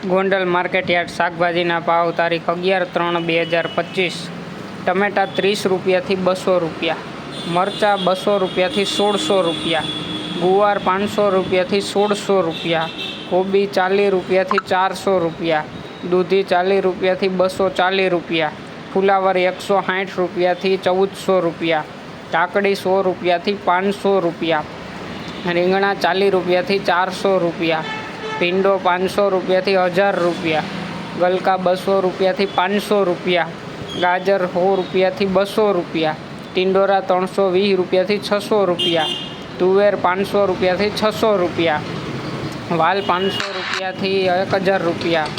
Gondal market yard શાકભાજીના ભાવ તારીખ 11/3/2025। ટમેટા 30 રૂપિયાથી 200 રૂપિયા, મરચાં 200 રૂપિયાથી 1600 રૂપિયા, ગુવાર 500 રૂપિયાથી 1600 રૂપિયા, કોબી 40 રૂપિયાથી 400 રૂપિયા, દૂધી 40 રૂપિયાથી 240 રૂપિયા, ફુલાવર 160 રૂપિયાથી 1400 રૂપિયા, કાકડી 100 રૂપિયાથી 500 રૂપિયા, રીંગણા 40 રૂપિયાથી 400 રૂપિયા, ભીંડો 500 રૂપિયાથી 1000 રૂપિયા, ગલકા 200 રૂપિયાથી 500 રૂપિયા, ગાજર 100 રૂપિયાથી 200 રૂપિયા, ટિંડોરા 320 રૂપિયાથી 600 રૂપિયા, તુવેર 500 રૂપિયાથી 600 રૂપિયા, વાલ 500 રૂપિયાથી 1000 રૂપિયા,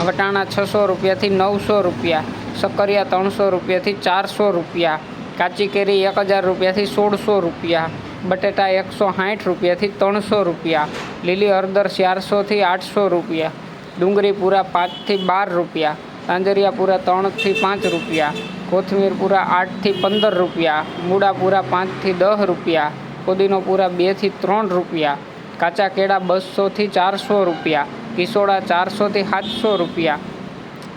વટાણા 600 રૂપિયાથી 900 રૂપિયા, શક્કરિયા 300 રૂપિયાથી 400 રૂપિયા, કાચી કેરી 1000 રૂપિયાથી 1600 રૂપિયા, બટેટા 160 રૂપિયાથી 300 રૂપિયા, લીલી હળદર 400થી 800 રૂપિયા, ડુંગળી પૂરા 5થી 12 રૂપિયા, તાંજરિયા પૂરા 3થી 5 રૂપિયા, કોથમીર પૂરા 8થી 15 રૂપિયા, મૂળા પૂરા 5થી 10 રૂપિયા, પુદીનો પૂરા 2થી 3 રૂપિયા, કાચા કેળા 200થી 400 રૂપિયા, કિસોડા 400થી 700 રૂપિયા,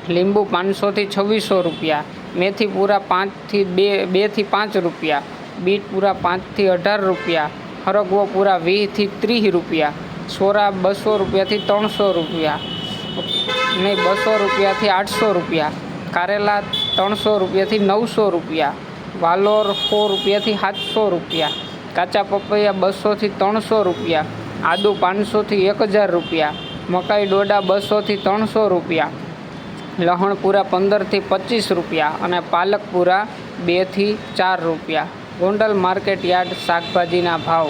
લીંબુ 500થી 2600 રૂપિયા, મેથી પૂરા 2થી 5 રૂપિયા, બીટ પૂરા 5થી 18 રૂપિયા, હરગવો પૂરા 20થી 30 રૂપિયા, સોરા 200 રૂપિયાથી 300 રૂપિયા, 200 રૂપિયાથી 800 રૂપિયા, કારેલા 300 રૂપિયાથી 900 રૂપિયા, વાલોર 100 રૂપિયાથી 700 રૂપિયા, કાચા પપૈયા 200થી 300 રૂપિયા, આદુ 500થી 1000 રૂપિયા, મકાઈ ડોડા 200થી 300 રૂપિયા, લહણ પૂરા 15થી 25 રૂપિયા અને પાલક પૂરા 2થી 4 રૂપિયા। ગોંડલ માર્કેટ યાર્ડ શાકભાજીના ભાવ।